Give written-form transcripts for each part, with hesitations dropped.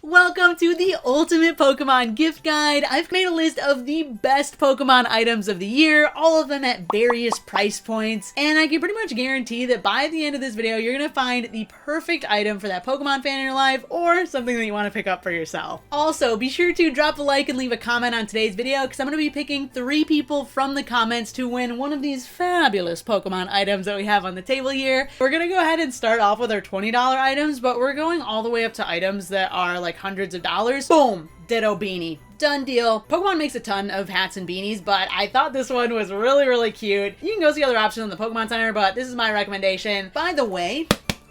Welcome to the Ultimate Pokemon Gift Guide. I've made a list of the best Pokemon items of the year, all of them at various price points, and I can pretty much guarantee that by the end of this video, you're gonna find the perfect item for that Pokemon fan in your life, or something that you want to pick up for yourself. Also, be sure to drop a like and leave a comment on today's video, because I'm gonna be picking 3 people from the comments to win one of these fabulous Pokemon items that we have on the table here. We're gonna go ahead and start off with our $20 items, but we're going all the way up to items that are like hundreds of dollars. Boom! Ditto beanie. Done deal. Pokemon makes a ton of hats and beanies, but I thought this one was really cute. You can go see other options in the Pokemon Center, but this is my recommendation. By the way,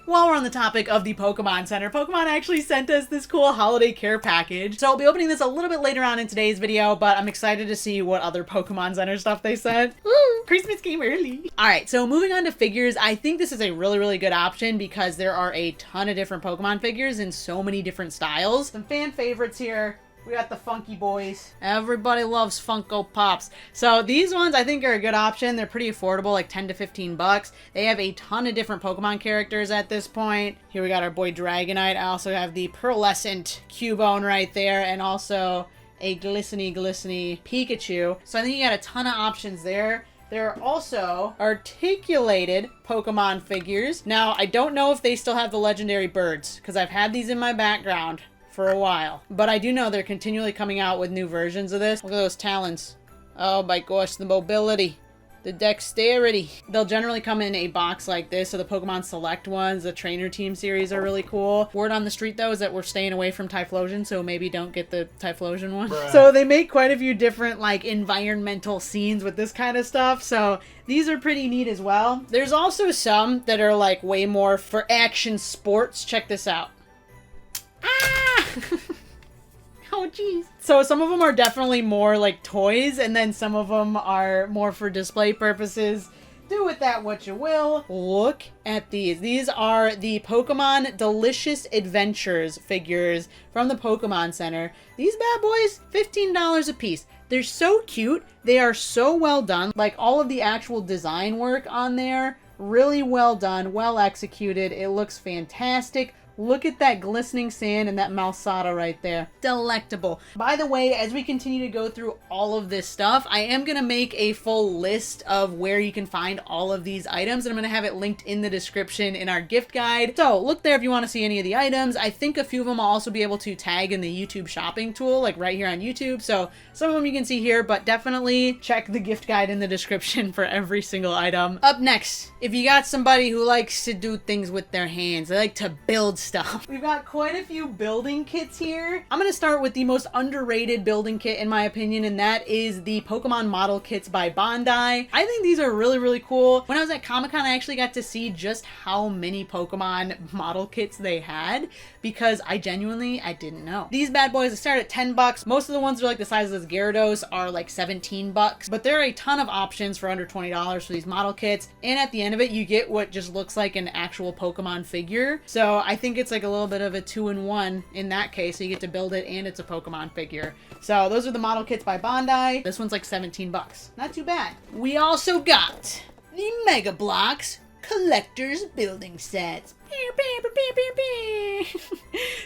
while we're on the topic of the Pokemon Center, Pokemon actually sent us this cool holiday care package. So I'll be opening this a little bit later on in today's video, but I'm excited to see what other Pokemon Center stuff they sent. Ooh, Christmas came early. Alright, so moving on to figures, I think this is a really good option because there are a ton of different Pokemon figures in so many different styles. Some fan favorites here. We got the Funky Boys. Everybody loves Funko Pops. So these ones I think are a good option. They're pretty affordable, like 10 to 15 bucks. They have a ton of different Pokemon characters at this point. Here we got our boy Dragonite. I also have the Pearlescent Cubone right there, and also a glistening Pikachu. So I think you got a ton of options there. There are also articulated Pokemon figures. Now, I don't know if they still have the legendary birds, because I've had these in my background for a while. But I do know they're continually coming out with new versions of this. Look at those talons. Oh my gosh, the mobility. The dexterity. They'll generally come in a box like this, so the Pokemon Select ones, the Trainer Team series are really cool. Word on the street though is that we're staying away from Typhlosion, so maybe don't get the Typhlosion one. Bruh. So they make quite a few different like environmental scenes with this kind of stuff, so these are pretty neat as well. There's also some that are like way more for action sports. Check this out. Ah! Oh, jeez. So some of them are definitely more like toys, and then some of them are more for display purposes. Do with that what you will. Look at these. These are the Pokemon Delicious Adventures figures from the Pokemon Center. These bad boys, $15 a piece. They're so cute. They are so well done. Like all of the actual design work on there, really well done, well executed. It looks fantastic. Look at that glistening sand and that Malsada right there. Delectable. By the way, as we continue to go through all of this stuff, I am going to make a full list of where you can find all of these items, and I'm going to have it linked in the description in our gift guide. So look there if you want to see any of the items. I think a few of them I'll also be able to tag in the YouTube shopping tool, like right here on YouTube. So some of them you can see here, but definitely check the gift guide in the description for every single item. Up next, if you got somebody who likes to do things with their hands, they like to build stuff. We've got quite a few building kits here. I'm going to start with the most underrated building kit in my opinion, and that is the Pokemon model kits by Bandai. I think these are really cool. When I was at Comic-Con, I actually got to see just how many Pokemon model kits they had, because I didn't know. These bad boys start at 10 bucks. Most of the ones that are like the size of this Gyarados are like 17 bucks, but there are a ton of options for under $20 for these model kits, and at the end of it, you get what just looks like an actual Pokemon figure. So I think it's like a little bit of a 2-in-1 in that case. So you get to build it and it's a Pokemon figure. So those are the model kits by Bandai. This one's like 17 bucks. Not too bad. We also got the Mega Bloks Collector's Building Sets.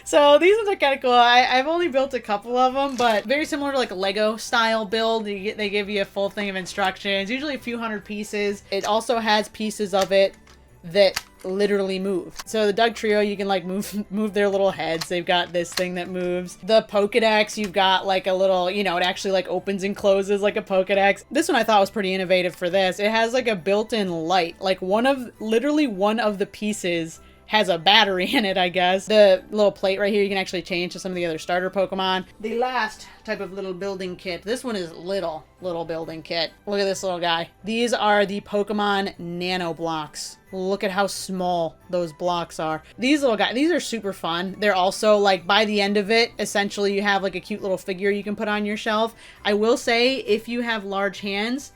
So these ones are kind of cool. I've only built a couple of them, but very similar to like a Lego style build. They give you a full thing of instructions, usually a few hundred pieces. It also has pieces of it that literally move. So the Doug Trio, you can like move their little heads. They've got this thing that moves. The Pokedex, you've got like a little, you know, it actually like opens and closes like a Pokedex. This one I thought was pretty innovative for this. It has like a built-in light. Like literally one of the pieces has a battery in it, I guess. The little plate right here, you can actually change to some of the other starter Pokemon. The last type of little building kit. This one is little building kit. Look at this little guy. These are the Pokemon Nano Blocks. Look at how small those blocks are. These little guys, these are super fun. They're also like, by the end of it, essentially you have like a cute little figure you can put on your shelf. I will say, if you have large hands,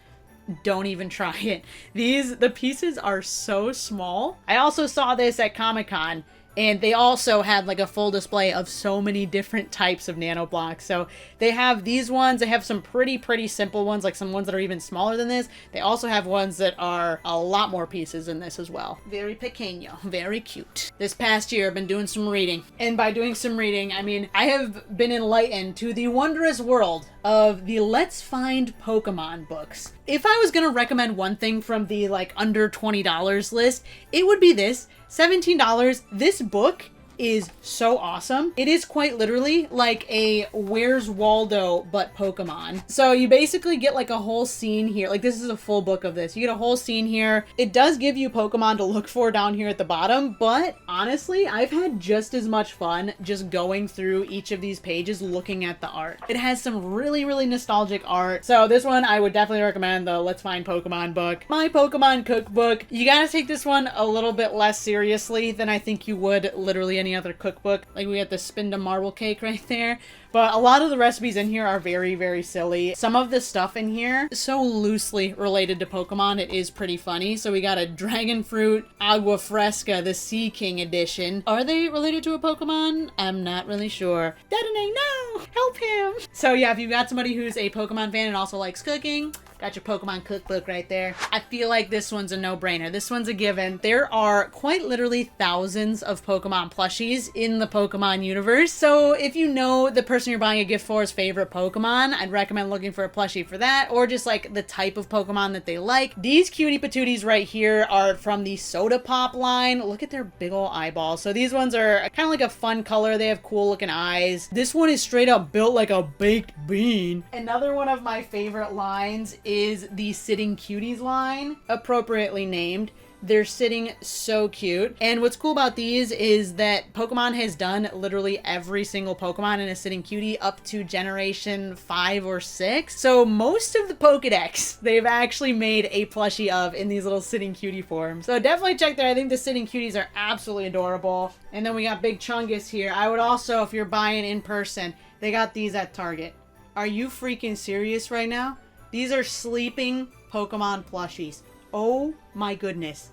don't even try it. The pieces are so small. I also saw this at Comic-Con. And they also had like a full display of so many different types of nano blocks. So they have these ones, they have some pretty simple ones, like some ones that are even smaller than this. They also have ones that are a lot more pieces than this as well. Very pequeño, very cute. This past year I've been doing some reading. And by doing some reading, I mean, I have been enlightened to the wondrous world of the Let's Find Pokemon books. If I was gonna recommend one thing from the like under $20 list, it would be this. $17. This book is so awesome. It is quite literally like a Where's Waldo but Pokemon. So you basically get like a whole scene here. Like this is a full book of this. You get a whole scene here. It does give you Pokemon to look for down here at the bottom, but honestly, I've had just as much fun just going through each of these pages looking at the art. It has some really nostalgic art. So this one I would definitely recommend, the Let's Find Pokemon book. My Pokemon cookbook. You gotta take this one a little bit less seriously than I think you would literally any other cookbook. Like we got the Spinda marble cake right there. But a lot of the recipes in here are very silly. Some of the stuff in here is so loosely related to Pokemon, it is pretty funny. So we got a Dragon Fruit Agua Fresca, the Sea King edition. Are they related to a Pokemon? I'm not really sure. Detonate, no! Help him! So yeah, if you've got somebody who's a Pokemon fan and also likes cooking, got your Pokemon cookbook right there. I feel like this one's a no-brainer. This one's a given. There are quite literally thousands of Pokemon plushies in the Pokemon universe. So if you know the person you're buying a gift for is favorite Pokemon, I'd recommend looking for a plushie for that, or just like the type of Pokemon that they like. These cutie patooties right here are from the Soda Pop line. Look at their big ol' eyeballs. So these ones are kind of like a fun color. They have cool looking eyes. This one is straight up built like a baked bean. Another one of my favorite lines is the Sitting Cuties line, appropriately named. They're sitting so cute. And what's cool about these is that Pokemon has done literally every single Pokemon in a Sitting Cutie up to generation 5 or 6. So most of the Pokedex, they've actually made a plushie of in these little Sitting Cutie forms. So definitely check there. I think the Sitting Cuties are absolutely adorable. And then we got Big Chungus here. I would also, if you're buying in person, they got these at Target. Are you freaking serious right now? These are sleeping Pokemon plushies. Oh my goodness.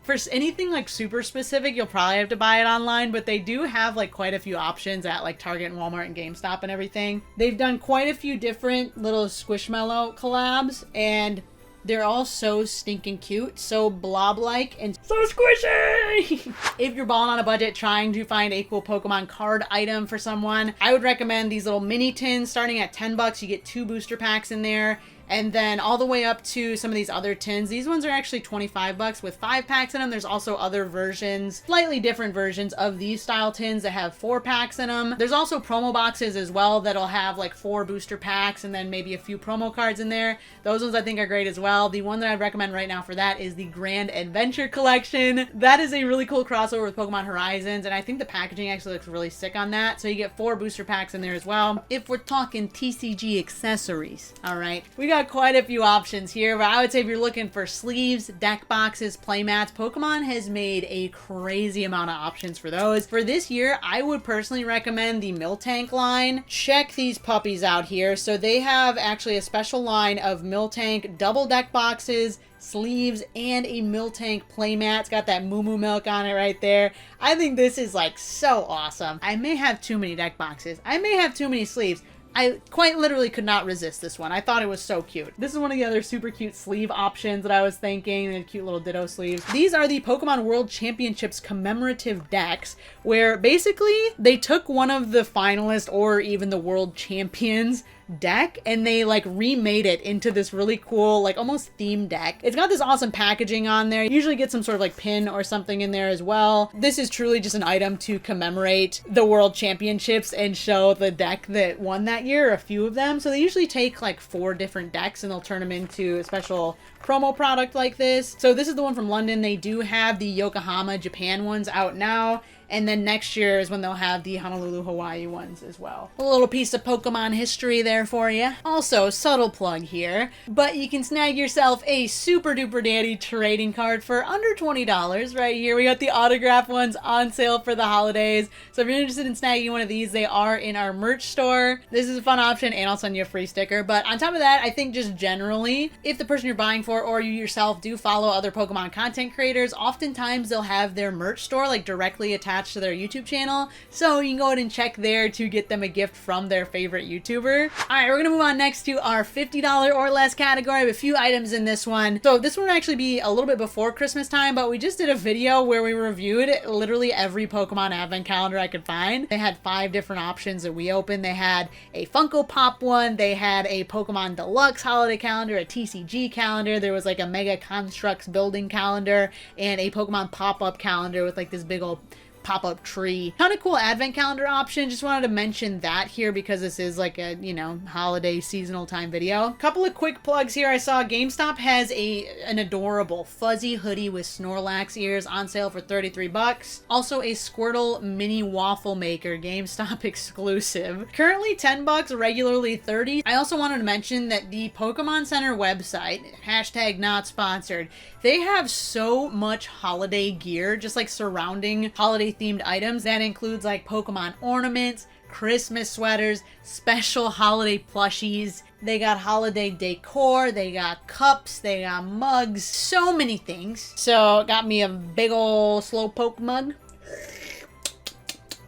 For anything like super specific, you'll probably have to buy it online, but they do have like quite a few options at like Target and Walmart and GameStop and everything. They've done quite a few different little Squishmallow collabs, and they're all so stinking cute, so blob-like, and so squishy! If you're balling on a budget trying to find a cool Pokemon card item for someone, I would recommend these little mini tins starting at $10. You get 2 booster packs in there. And then all the way up to some of these other tins. These ones are actually $25 with 5 packs in them. There's also other versions, slightly different versions of these style tins that have 4 packs in them. There's also promo boxes as well that'll have like 4 booster packs and then maybe a few promo cards in there. Those ones I think are great as well. The one that I'd recommend right now for that is the Grand Adventure Collection. That is a really cool crossover with Pokemon Horizons, and I think the packaging actually looks really sick on that. So you get 4 booster packs in there as well. If we're talking TCG accessories, all right, we got quite a few options here, but I would say if you're looking for sleeves, deck boxes, playmats, Pokemon has made a crazy amount of options for those. For this year, I would personally recommend the Miltank line. Check these puppies out here. So they have actually a special line of Miltank double deck boxes, sleeves, and a Miltank playmat. It's got that Moo Moo milk on it right there. I think this is like so awesome. I may have too many deck boxes. I may have too many sleeves. I quite literally could not resist this one. I thought it was so cute. This is one of the other super cute sleeve options that I was thinking. And cute little Ditto sleeves. These are the Pokemon World Championships commemorative decks, where basically they took one of the finalists or even the world champions deck and they like remade it into this really cool like almost theme deck. It's got this awesome packaging on there. You usually get some sort of like pin or something in there as well. This is truly just an item to commemorate the world championships and show the deck that won that year, a few of them. So they usually take like 4 different decks and they'll turn them into a special promo product like this. So this is the one from London. They do have the Yokohama, Japan ones out now. And then next year is when they'll have the Honolulu, Hawaii ones as well. A little piece of Pokemon history there for you. Also, subtle plug here, but you can snag yourself a super duper dandy trading card for under $20 right here. We got the autograph ones on sale for the holidays. So if you're interested in snagging one of these, they are in our merch store. This is a fun option, and I'll send you a free sticker. But on top of that, I think just generally, if the person you're buying for or you yourself do follow other Pokemon content creators, oftentimes they'll have their merch store like directly attached to their YouTube channel. So you can go ahead and check there to get them a gift from their favorite YouTuber. All right, we're gonna move on next to our $50 or less category. I have a few items in this one. So this one will actually be a little bit before Christmas time, but we just did a video where we reviewed literally every Pokemon advent calendar I could find. They had 5 different options that we opened. They had a Funko Pop one, they had a Pokemon Deluxe holiday calendar, a TCG calendar, there was like a Mega Constructs building calendar, and a Pokemon pop-up calendar with like this big old pop-up tree. Kind of cool advent calendar option. Just wanted to mention that here because this is like a, you know, holiday seasonal time video. Couple of quick plugs here. I saw GameStop has an adorable fuzzy hoodie with Snorlax ears on sale for 33 bucks. Also a Squirtle mini waffle maker, GameStop exclusive. Currently 10 bucks, regularly 30. I also wanted to mention that the Pokemon Center website, hashtag not sponsored, they have so much holiday gear, just like surrounding holiday themed items. That includes like Pokemon ornaments, Christmas sweaters, special holiday plushies. They got holiday decor, they got cups, they got mugs, so many things. So got me a big ol' Slowpoke mug.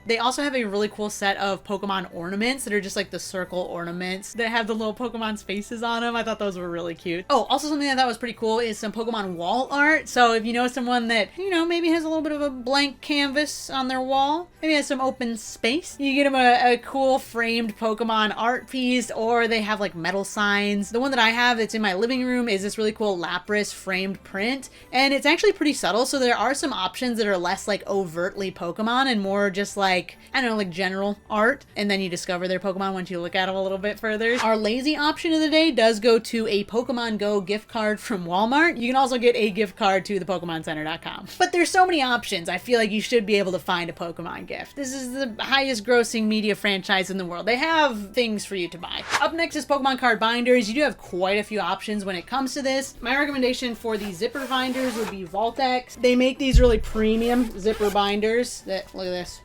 They also have a really cool set of Pokemon ornaments that are just like the circle ornaments that have the little Pokemon's faces on them. I thought those were really cute. Oh, also something I thought was pretty cool is some Pokemon wall art. So if you know someone that, you know, maybe has a little bit of a blank canvas on their wall, maybe has some open space, you get them a cool framed Pokemon art piece, or they have like metal signs. The one that I have that's in my living room is this really cool Lapras framed print, and it's actually pretty subtle. So there are some options that are less like overtly Pokemon and more just like, I don't know, like general art, and then you discover their Pokemon once you look at them a little bit further. Our lazy option of the day does go to a Pokemon Go gift card from Walmart. You can also get a gift card to thepokemoncenter.com. But there's so many options, I feel like you should be able to find a Pokemon gift. This is the highest grossing media franchise in the world. They have things for you to buy. Up next is Pokemon card binders. You do have quite a few options when it comes to this. My recommendation for the zipper binders would be Voltex. They make these really premium zipper binders that, look at this.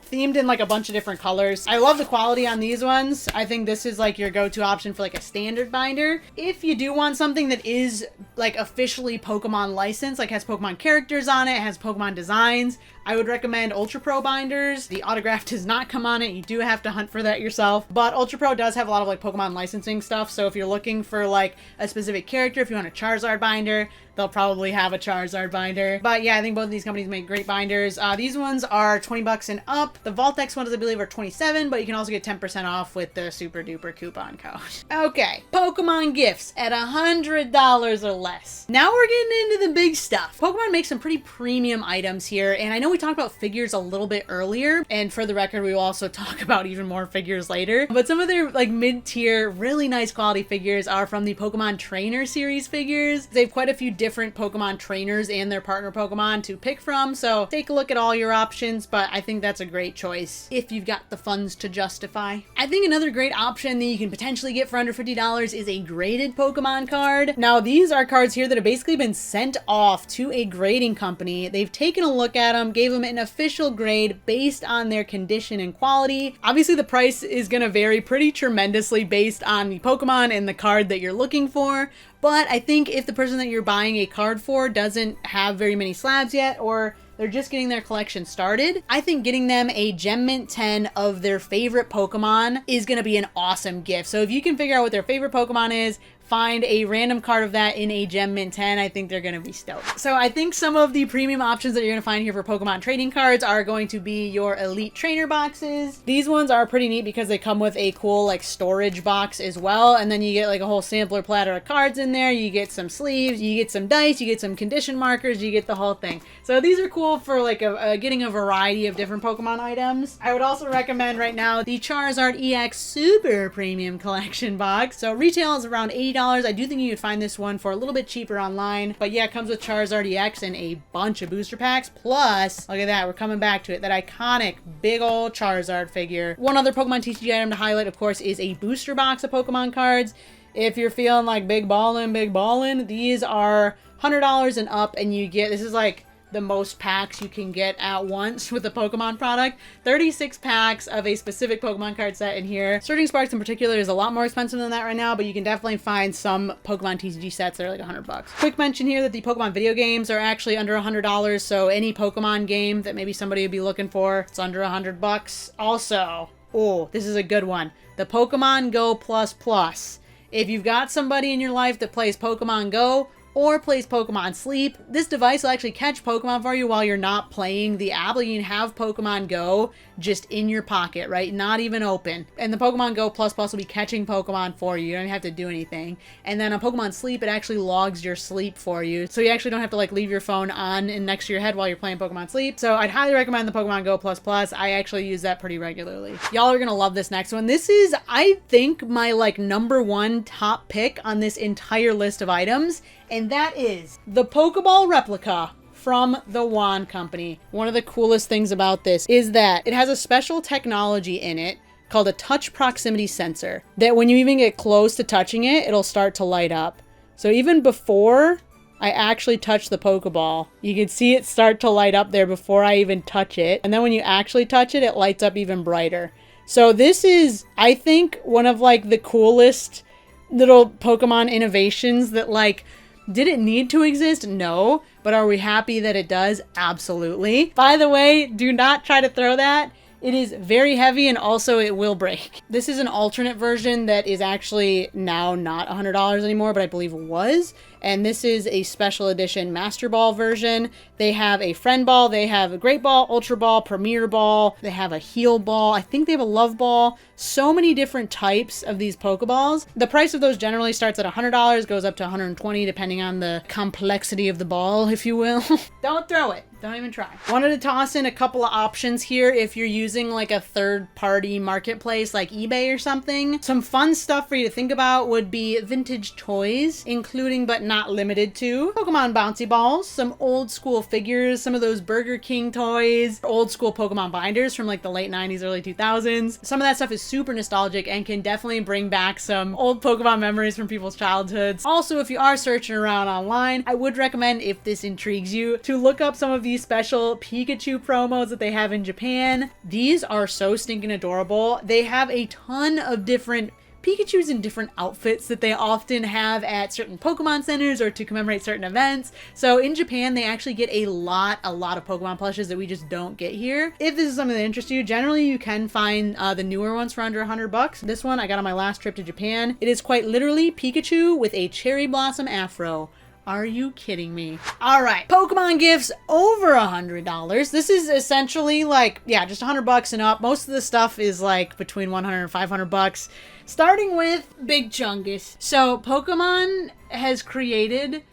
Themed in like a bunch of different colors. I love the quality on these ones. I think this is like your go-to option for like a standard binder. If you do want something that is like officially Pokemon licensed, like has Pokemon characters on it, has Pokemon designs, I would recommend Ultra Pro binders. The autograph does not come on it. You do have to hunt for that yourself. But Ultra Pro does have a lot of like Pokemon licensing stuff. So if you're looking for like a specific character, if you want a Charizard binder, they'll probably have a Charizard binder. But yeah, I think both of these companies make great binders. These ones are 20 bucks and up. The Voltex ones, I believe, are 27, but you can also get 10% off with the super duper coupon code. Okay, Pokemon gifts at $100 or less. Now we're getting into the big stuff. Pokemon makes some pretty premium items here, and I know we talked about figures a little bit earlier, and for the record, we will also talk about even more figures later. But some of their like mid-tier, really nice quality figures are from the Pokemon Trainer series figures. They have quite a few different Pokemon trainers and their partner Pokemon to pick from, so take a look at all your options, but I think that's a great choice if you've got the funds to justify. I think another great option that you can potentially get for under $50 is a graded Pokemon card. Now, these are cards here that have basically been sent off to a grading company. They've taken a look at them, gave them an official grade based on their condition and quality. Obviously, the price is going to vary pretty tremendously based on the Pokemon and the card that you're looking for, but I think if the person that you're buying a card for doesn't have very many slabs yet, or they're just getting their collection started, I think getting them a Gem Mint 10 of their favorite Pokemon is going to be an awesome gift. So if you can figure out what their favorite Pokemon is, find a random card of that in a Gem Mint 10, I think they're going to be stoked. So I think some of the premium options that you're going to find here for Pokemon trading cards are going to be your Elite Trainer boxes. These ones are pretty neat because they come with a cool like storage box as well, and then you get like a whole sampler platter of cards in there. You get some sleeves, you get some dice, you get some condition markers, you get the whole thing. So these are cool for like getting a variety of different Pokemon items. I would also recommend right now the Charizard EX Super Premium Collection box. So retail is around $80 $80. I do think you could find this one for a little bit cheaper online. But yeah, it comes with Charizard EX and a bunch of booster packs. Plus, look at that, we're coming back to it. That iconic big old Charizard figure. One other Pokemon TCG item to highlight, of course, is a booster box of Pokemon cards. If you're feeling like big ballin', these are $100 and up, and you get, this is like the most packs you can get at once with a Pokemon product. 36 packs of a specific Pokemon card set in here. Surging Sparks in particular is a lot more expensive than that right now, but you can definitely find some Pokemon TCG sets that are like $100. Quick mention here that the Pokemon video games are actually under $100, so any Pokemon game that maybe somebody would be looking for, it's under $100. Also, oh, this is a good one. The Pokemon Go Plus Plus. If you've got somebody in your life that plays Pokemon Go, or plays Pokemon Sleep, this device will actually catch Pokemon for you while you're not playing the app. You can have Pokemon Go just in your pocket, right? Not even open. And the Pokemon Go Plus Plus will be catching Pokemon for you. You don't have to do anything. And then on Pokemon Sleep, it actually logs your sleep for you. So you actually don't have to like leave your phone on and next to your head while you're playing Pokemon Sleep. So I'd highly recommend the Pokemon Go Plus Plus. I actually use that pretty regularly. Y'all are gonna love this next one. This is, I think, my like #1 top pick on this entire list of items. And that is the Pokeball replica from the Wand Company. One of the coolest things about this is that it has a special technology in it called a touch proximity sensor that when you even get close to touching it, it'll start to light up. So even before I actually touch the Pokeball, you can see it start to light up there before I even touch it. And then when you actually touch it, it lights up even brighter. So this is, I think, one of like the coolest little Pokemon innovations that like, did it need to exist? No. But are we happy that it does? Absolutely. By the way, do not try to throw that. It is very heavy and also it will break. This is an alternate version that is actually now not $100 anymore, but I believe it was. And this is a special edition Master Ball version. They have a Friend Ball, they have a Great Ball, Ultra Ball, Premier Ball, they have a Heal Ball, I think they have a Love Ball. So many different types of these Pokeballs. The price of those generally starts at $100, goes up to $120 depending on the complexity of the ball, if you will. Don't throw it. Don't even try. Wanted to toss in a couple of options here if you're using like a third-party marketplace like eBay or something. Some fun stuff for you to think about would be vintage toys, including but not limited to Pokemon bouncy balls, some old school figures, some of those Burger King toys, old school Pokemon binders from like the late 90s, early 2000s. Some of that stuff is super nostalgic and can definitely bring back some old Pokemon memories from people's childhoods. Also, if you are searching around online, I would recommend, if this intrigues you, to look up some of these special Pikachu promos that they have in Japan. These are so stinking adorable. They have a ton of different Pikachus in different outfits that they often have at certain Pokemon centers or to commemorate certain events. So in Japan, they actually get a lot of Pokemon plushes that we just don't get here. If this is something that interests you, generally you can find the newer ones for under $100. This one I got on my last trip to Japan. It is quite literally Pikachu with a cherry blossom afro. Are you kidding me? All right, Pokemon gifts over $100. This is essentially like, yeah, just $100 and up. Most of the stuff is like between $100 and $500. Starting with Big Chungus. So Pokemon has created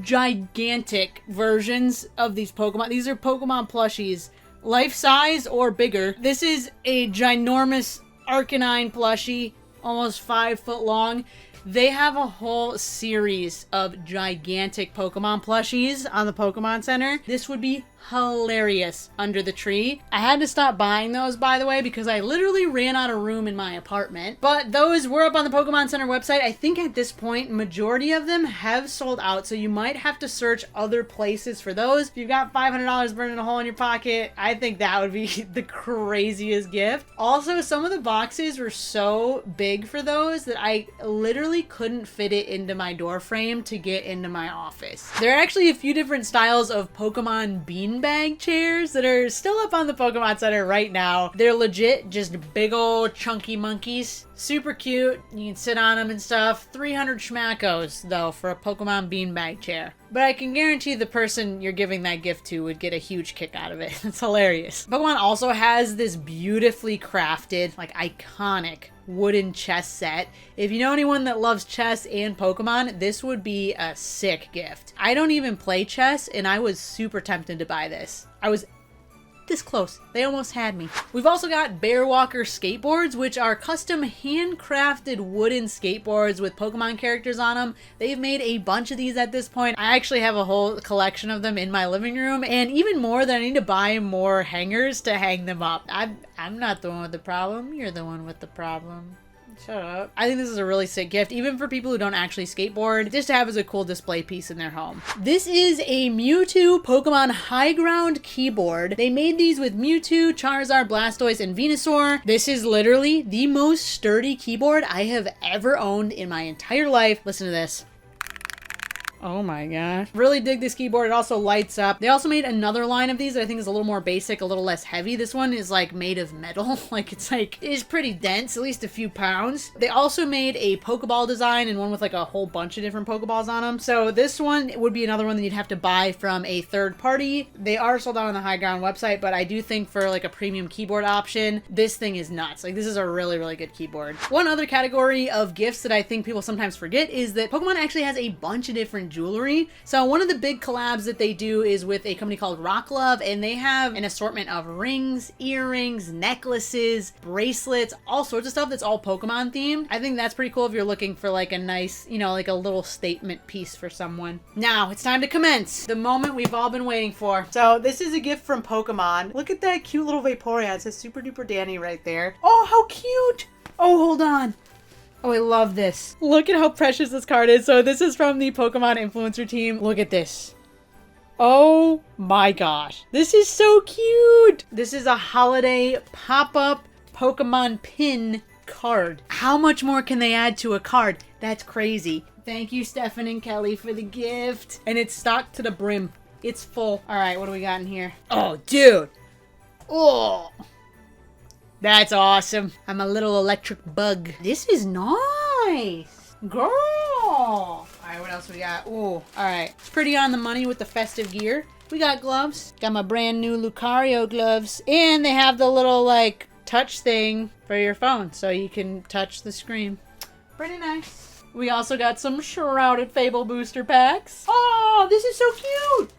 gigantic versions of these Pokemon. These are Pokemon plushies, life size or bigger. This is a ginormous Arcanine plushie, almost 5 foot long. They have a whole series of gigantic Pokemon plushies on the Pokemon Center. This would be hilarious under the tree. I had to stop buying those, by the way, because I literally ran out of room in my apartment. But those were up on the Pokemon Center website. I think at this point, majority of them have sold out, so you might have to search other places for those. If you've got $500 burning a hole in your pocket, I think that would be the craziest gift. Also, some of the boxes were so big for those that I literally couldn't fit it into my door frame to get into my office. There are actually a few different styles of Pokemon beanbag chairs that are still up on the Pokemon Center right now. They're legit just big old chunky monkeys. Super cute. You can sit on them and stuff. 300 schmackos, though, for a Pokemon beanbag chair. But I can guarantee the person you're giving that gift to would get a huge kick out of it. It's hilarious. Pokemon also has this beautifully crafted, like iconic wooden chess set. If you know anyone that loves chess and Pokemon, this would be a sick gift. I don't even play chess, and I was super tempted to buy this. I was this close. They almost had me. We've also got Bear Walker skateboards, which are custom handcrafted wooden skateboards with Pokemon characters on them. They've made a bunch of these at this point. I actually have a whole collection of them in my living room, and even more that I need to buy more hangers to hang them up. I'm not the one with the problem. You're the one with the problem. Shut up. I think this is a really sick gift, even for people who don't actually skateboard, just to have as a cool display piece in their home. This is a Mewtwo Pokemon High Ground keyboard. They made these with Mewtwo, Charizard, Blastoise, and Venusaur. This is literally the most sturdy keyboard I have ever owned in my entire life. Listen to this. Oh my gosh. Really dig this keyboard. It also lights up. They also made another line of these that I think is a little more basic, a little less heavy. This one is like made of metal. Like it's pretty dense, at least a few pounds. They also made a Pokeball design and one with like a whole bunch of different Pokeballs on them. So this one would be another one that you'd have to buy from a third party. They are sold out on the High Ground website, but I do think for like a premium keyboard option, this thing is nuts. Like this is a really, really good keyboard. One other category of gifts that I think people sometimes forget is that Pokemon actually has a bunch of different jewelry. So one of the big collabs that they do is with a company called Rock Love, and they have an assortment of rings, earrings, necklaces, bracelets, all sorts of stuff that's all Pokemon themed. I think that's pretty cool if you're looking for like a nice, you know, like a little statement piece for someone. Now it's time to commence the moment we've all been waiting for. So this is a gift from Pokemon. Look at that cute little Vaporeon. It says Super Duper Danny right there. Oh, how cute. Oh, hold on. Oh, I love this. Look at how precious this card is. So this is from the Pokemon influencer team. Look at this. Oh my gosh. This is so cute. This is a holiday pop-up Pokemon pin card. How much more can they add to a card? That's crazy. Thank you, Stefan and Kelly, for the gift. And it's stocked to the brim. It's full. All right, what do we got in here? Oh, dude. Oh. That's awesome. I'm a little electric bug. This is nice. Girl. All right, what else we got? Ooh, all right. It's pretty on the money with the festive gear. We got gloves. Got my brand new Lucario gloves. And they have the little, like, touch thing for your phone so you can touch the screen. Pretty nice. We also got some Shrouded Fable booster packs. Oh, this is so cute.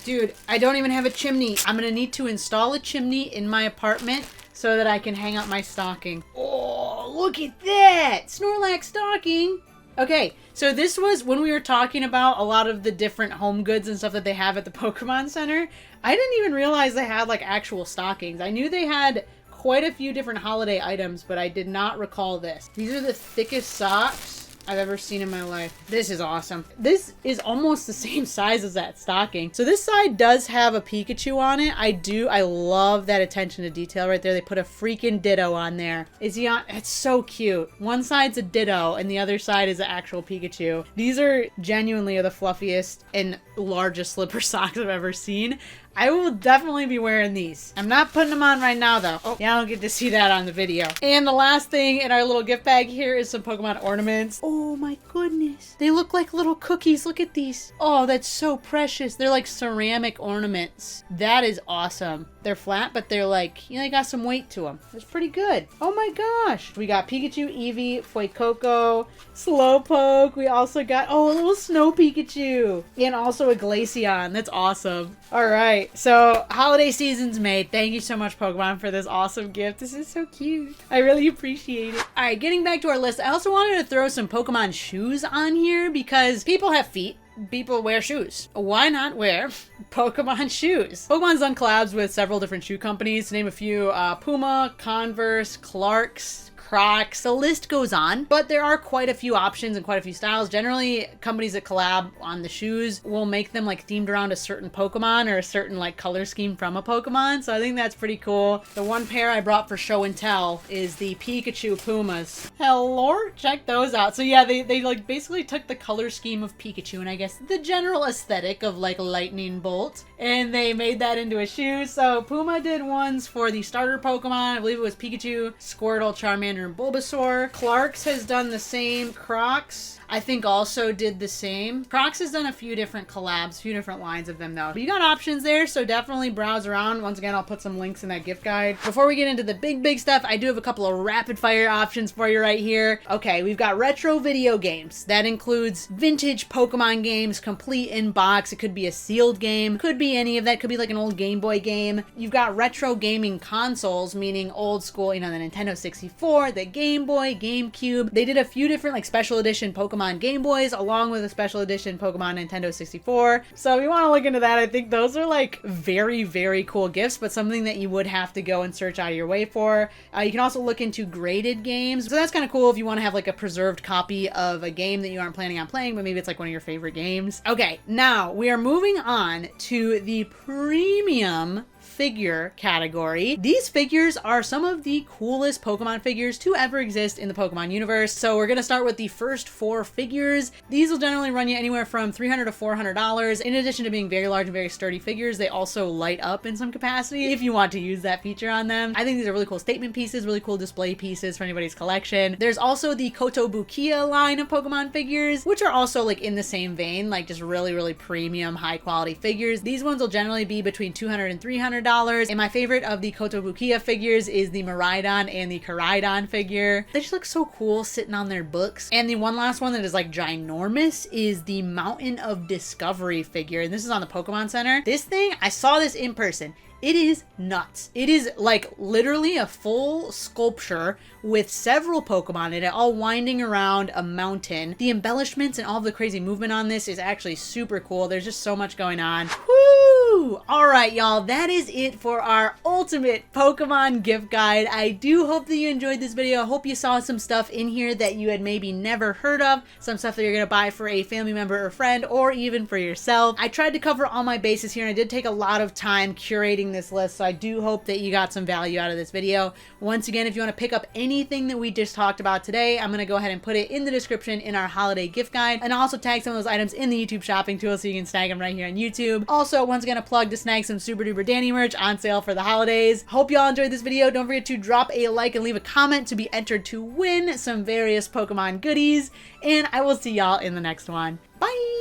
Dude, I don't even have a chimney. I'm going to need to install a chimney in my apartment so that I can hang up my stocking. Oh, look at that! Snorlax stocking! Okay, so this was when we were talking about a lot of the different home goods and stuff that they have at the Pokemon Center. I didn't even realize they had like actual stockings. I knew they had quite a few different holiday items, but I did not recall this. These are the thickest socks I've ever seen in my life. This is awesome. This is almost the same size as that stocking. So this side does have a Pikachu on it. I love that attention to detail right there. They put a freaking Ditto on there. Is he on? It's so cute. One side's a Ditto and the other side is an actual Pikachu. These are genuinely the fluffiest and largest slipper socks I've ever seen. I will definitely be wearing these. I'm not putting them on right now though. Oh, yeah, I don't get to see that on the video. And the last thing in our little gift bag here is some Pokemon ornaments. Oh my goodness. They look like little cookies. Look at these. Oh, that's so precious. They're like ceramic ornaments. That is awesome. They're flat, but they're like, you know, they got some weight to them. It's pretty good. Oh my gosh. We got Pikachu, Eevee, Fuecoco, Slowpoke. We also got, oh, a little Snow Pikachu. And also a Glaceon. That's awesome. All right. So holiday season's made. Thank you so much, Pokemon, for this awesome gift. This is so cute. I really appreciate it. All right, getting back to our list, I also wanted to throw some Pokemon shoes on here because people have feet. People wear shoes. Why not wear Pokemon shoes? Pokemon's done collabs with several different shoe companies. To name a few, Puma, Converse, Clarks, Crocs, the list goes on, but there are quite a few options and quite a few styles. Generally, companies that collab on the shoes will make them like themed around a certain Pokemon or a certain like color scheme from a Pokemon, so I think that's pretty cool. The one pair I brought for show and tell is the Pikachu Pumas. Hello, check those out. So yeah, they like basically took the color scheme of Pikachu and I guess the general aesthetic of like Lightning Bolt, and they made that into a shoe. So Puma did ones for the starter Pokemon. I believe it was Pikachu, Squirtle, Charmander, and Bulbasaur. Clarks has done the same. Crocs, I think also did the same. Crocs has done a few different collabs, a few different lines of them though. But you got options there, so definitely browse around. Once again, I'll put some links in that gift guide. Before we get into the big stuff, I do have a couple of rapid fire options for you right here. Okay, we've got retro video games. That includes vintage Pokemon games, complete in box. It could be a sealed game, could be any of that, could be like an old Game Boy game. You've got retro gaming consoles, meaning old school, you know, the Nintendo 64, the Game Boy, GameCube. They did a few different like special edition Pokemon Game Boys along with a special edition Pokemon Nintendo 64. So if you want to look into that, I think those are like very cool gifts, but something that you would have to go and search out of your way for. You can also look into graded games. So that's kind of cool if you want to have like a preserved copy of a game that you aren't planning on playing, but maybe it's like one of your favorite games. Okay, now we are moving on to the premium figure category. These figures are some of the coolest Pokemon figures to ever exist in the Pokemon universe. So we're going to start with the first 4 figures. These will generally run you anywhere from $300 to $400. In addition to being very large and very sturdy figures, they also light up in some capacity if you want to use that feature on them. I think these are really cool statement pieces, really cool display pieces for anybody's collection. There's also the Kotobukiya line of Pokemon figures, which are also like in the same vein, like just really premium high quality figures. These ones will generally be between $200 and $300. And my favorite of the Kotobukiya figures is the Miraidon and the Koraidon figure. They just look so cool sitting on their books. And the one last one that is like ginormous is the Mountain of Discovery figure. And this is on the Pokemon Center. This thing, I saw this in person. It is nuts. It is like literally a full sculpture with several Pokemon in it, all winding around a mountain. The embellishments and all the crazy movement on this is actually super cool. There's just so much going on. Woo! All right, y'all, that is it for our ultimate Pokemon gift guide. I do hope that you enjoyed this video. I hope you saw some stuff in here that you had maybe never heard of, some stuff that you're gonna buy for a family member or friend, or even for yourself. I tried to cover all my bases here, and I did take a lot of time curating this list, so I do hope that you got some value out of this video. Once again, if you want to pick up anything that we just talked about today, I'm going to go ahead and put it in the description in our holiday gift guide, and I'll also tag some of those items in the YouTube shopping tool so you can snag them right here on YouTube. Also, once again, a plug to snag some Super Duper Danny merch on sale for the holidays. Hope y'all enjoyed this video. Don't forget to drop a like and leave a comment to be entered to win some various Pokemon goodies, and I will see y'all in the next one. Bye!